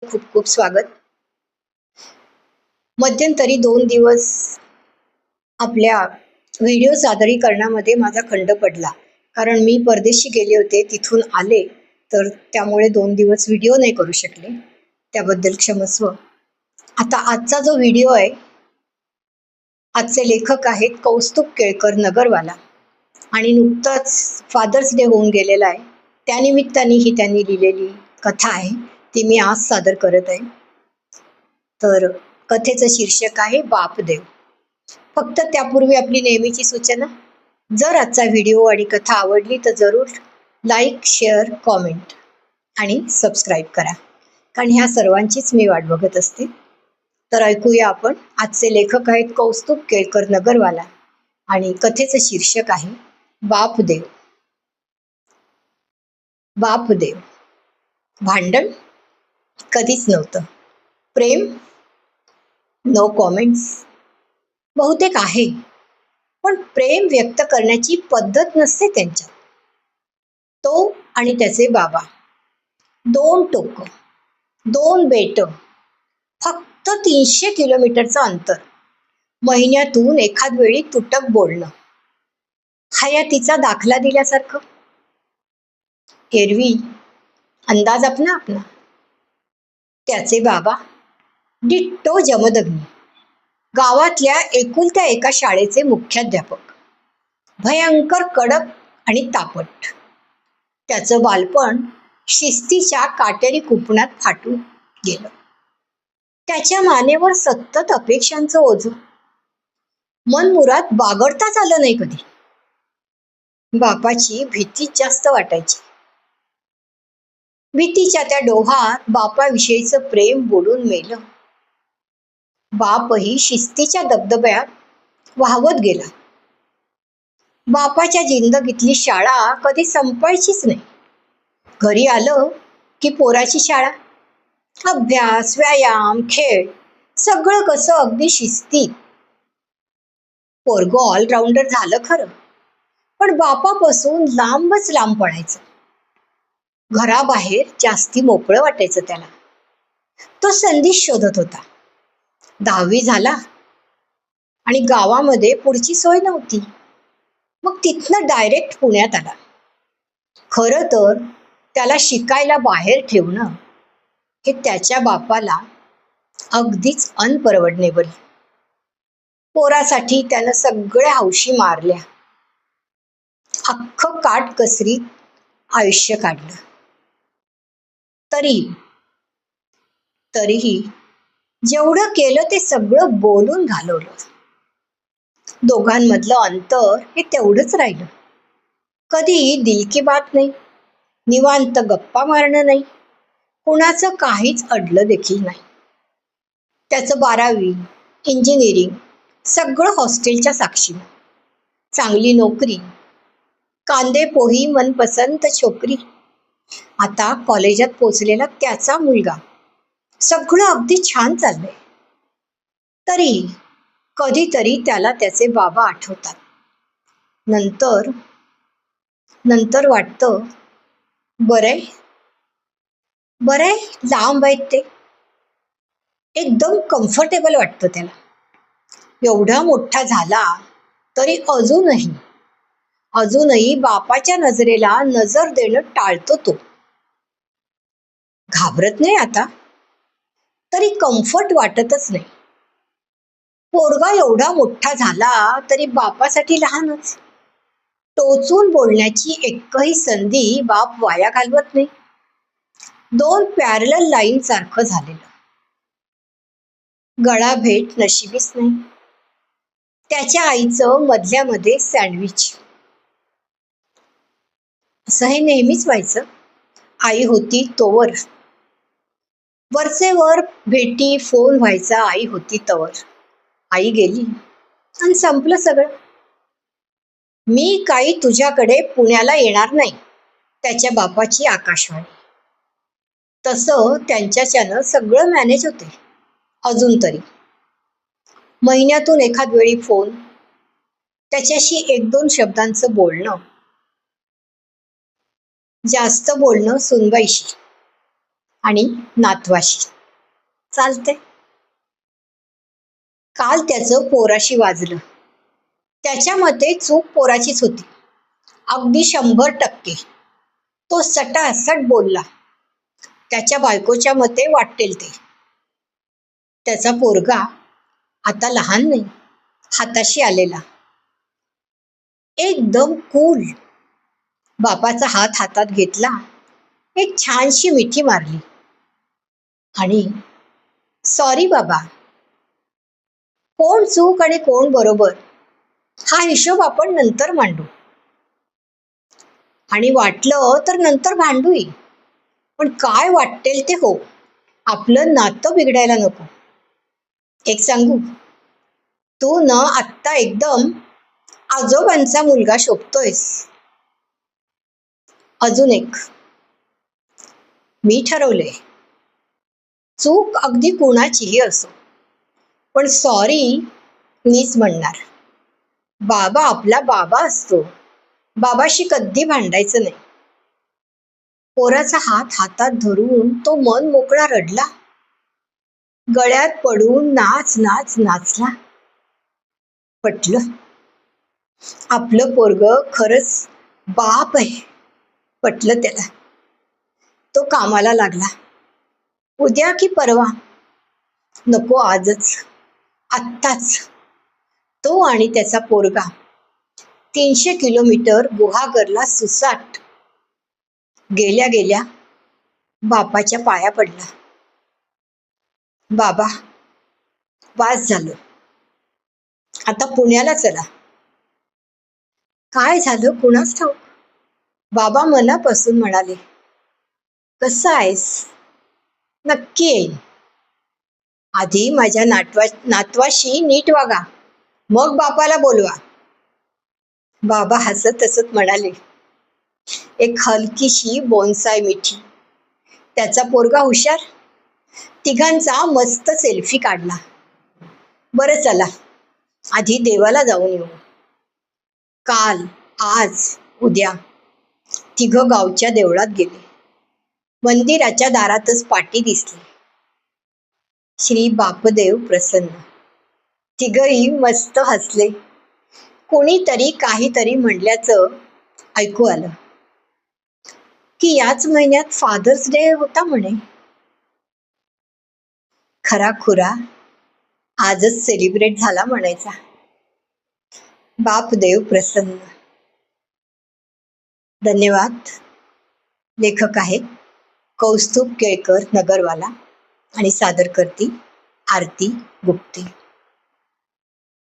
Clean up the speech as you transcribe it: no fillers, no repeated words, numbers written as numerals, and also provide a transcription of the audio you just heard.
खूप खूप स्वागत. मध्यंतरी 2 दिवस आपल्या व्हिडिओ सादरीकरणामध्ये माझा खंड पडला. कारण मी परदेशी गेले होते, तिथून आले, तर त्यामुळे 2 दिवस व्हिडिओ नाही करू शकले. त्याबद्दल क्षमस्व. आता आजचा जो व्हिडिओ आहे, आजचे लेखक आहेत कौस्तुभ केळकर नगरवाला आणि नुकताच फादर्स डे होऊन गेलेला आहे. त्यानिमित्ताने ही त्यांनी लिहिलेली कथा आहे, ती मी आज सादर करत आहे. तर कथेचं शीर्षक आहे बापदेव. फक्त त्यापूर्वी आपली नेहमीची सूचना, जर आजचा व्हिडिओ आणि कथा आवडली तर जरूर लाईक, शेअर, कॉमेंट आणि सबस्क्राईब करा, कारण ह्या सर्वांचीच मी वाट बघत असते. तर ऐकूया आपण. आजचे लेखक आहेत कौस्तुभ केळकर नगरवाला आणि कथेचं शीर्षक आहे बापदेव. बापदेव. भांडण कधीच नव्हतं. प्रेम नो कॉमेंट्स. बहुतेक आहे, पण प्रेम व्यक्त करण्याची पद्धत नसते त्यांच्यात. तो आणि त्याचे बाबा, 2 टोकं, 2 बेट, फक्त 300 किलोमीटरचं अंतर. महिन्यातून एखाद वेळी तुटक बोलणं, हयातीचा दाखला दिल्यासारखं. एरवी अंदाज आपला आपला. त्याचे बाबा डिट्टो जमदग्नी, गावातल्या एकुलत्या एका शाळेचे मुख्याध्यापक, भयंकर कडक आणि तापट. त्याचं बालपण शिस्तीच्या काटेरी कुपणात फाटून गेलं. त्याच्या मानेवर सतत अपेक्षांचं ओझं. मनमुराद बागडताच आलं नाही कधी. बापाची भीतीच जास्त वाटायची. भीतीच्या त्या डोहात बापाविषयीचं प्रेम बुडून मेलं. बापही शिस्तीच्या दबदब्यात वाहवत गेला. बापाच्या जिंदगीतली शाळा कधी संपायचीच नाही. घरी आलं की पोराची शाळा, अभ्यास, व्यायाम, खेळ, सगळं कसं अगदी शिस्तीत. पोरगं ऑलराऊंडर झालं खरं, पण बापापासून लांबच लांब पडायचं. घराबाहेर जास्ती मोकळं वाटायचं त्याला. तो संधी शोधत होता. 10वी झाला आणि गावामध्ये पुढची सोय नव्हती. मग तिथनं डायरेक्ट पुण्यात आला. खरं तर त्याला शिकायला बाहेर ठेवणं हे त्याच्या बापाला अगदीच अनपरवडनेबल. पोरासाठी त्यानं सगळ्या हौशी मारल्या. अख्खं काटकसरीत आयुष्य काढलं. तरीही जेवढं केलं ते सगळं बोलून घालवलं. दोघांमधलं अंतर हे तेवढंच राहिलं. कधी दिलकी बात नाही, निवांत गप्पा मारणं नाही, कुणाचं काहीच अडलं देखील नाही. त्याचं 12वी, इंजिनिअरिंग सगळं हॉस्टेलच्या साक्षीनं. चांगली नोकरी, कांदे पोही मनपसंत छोकरी. आता कॉलेजात पोचलेला त्याचा मुलगा. सगळं अगदी छान चाललंय. तरी कधीतरी त्याला त्याचे बाबा आठवतात. नंतर नंतर वाटतं बरंय, लांब आहेत ते. एकदम कम्फर्टेबल वाटतं त्याला. एवढा मोठा झाला तरी अजूनही बापाच्या नजरेला नजर देणं टाळतो तो. घाबरत नाही आता, तरी कम्फर्ट वाटतच नाही. पोरगा एवढा मोठा झाला तरी बापासाठी लहानच. टोचून बोलण्याची एकही संधी बाप वाया घालवत नाही. 2 पॅरलल लाईन सारखं झालेलं. गळा भेट नशिबीच नाही. त्याच्या आईचं मधल्यामध्ये सँडविच. असं हे नेहमीच व्हायचं. आई होती तोवर. वरचेवर भेटी, फोन व्हायचा आई होती तवर. आई गेली आणि संपलं सगळं. मी काही तुझ्याकडे पुण्याला येणार नाही, त्याच्या बापाची आकाशवाणी. तसं त्यांच्याच्यानं सगळं मॅनेज होते अजून तरी. महिन्यातून एखाद वेळी फोन, त्याच्याशी 1-2 शब्दांचं बोलणं. जास्त बोलणं सुनबाईशी. आणि नातवाशी. चालते. काल त्याचं पोराशी वाजलं. त्याच्या मते चूक पोराचीच होती, अगदी 100%. तो सटासट बोलला. त्याच्या बायकोच्या मते वाटेल ते. त्याचा पोरगा आता लहान नाही, हाताशी आलेला, एकदम कूल. बापाचा हात हातात घेतला, एक छानशी मिठी मारली आणि सॉरी बाबा, कोण चूक आणि कोण बरोबर हा हिशोब आपण नंतर मांडू, आणि वाटलं तर नंतर भांडूही, पण काय वाटेल ते हो, आपलं नातं बिघडायला नको. एक सांगू, तू न आत्ता एकदम आजोबांचा मुलगा शोभतोयस. अजून एक, मी ठरवलंय, चूक अगदी कुणाचीही असो, पण सॉरी मीच म्हणणार. बाबा आपला बाबा असतो, बाबाशी कधी भांडायचं नाही. पोराचा हात हातात धरून तो मन मोकळा रडला, गळ्यात पडून नाच नाच नाचला. पटलं, आपलं पोरग खरंच बाप आहे. पटलं त्याला. तो कामाला लागला. उद्या की परवा, नको आजच, आत्ताच. तो आणि त्याचा पोरगा 300 किलोमीटर गुहागरला सुसाट. गेल्या गेल्या बापाच्या पाया पडला. बाबा, वास झालं, आता पुण्याला चला. काय झालं कुणास ठाऊक. बाबा मनापासून म्हणाले, कसं आहेस? नक्की येईन. आधी माझ्या नातवाशी नीट वागा, मग बापाला बोलवा. बाबा हसत हसत म्हणाले, एक हलकीशी बोनसाय मिठी. त्याचा पोरगा हुशार. तिघांचा मस्त सेल्फी काढला. बरं चला, आधी देवाला जाऊन येऊ. काल, आज, उद्या तिघं गावच्या देवळात गेले. मंदिराच्या दारातच पाटी दिसली. श्री बापदेव प्रसन्न. तिघही मस्त हसले. कोणीतरी काहीतरी म्हणल्याचं ऐकू आलं की याच महिन्यात फादर्स डे होता म्हणे. खरा खुरा आजच सेलिब्रेट झाला म्हणायचा. बापदेव प्रसन्न. धन्यवाद. लेखक आहेत कौस्तुभ केळकर, नगरवाला, आणि सादर करती आरती गुप्ते.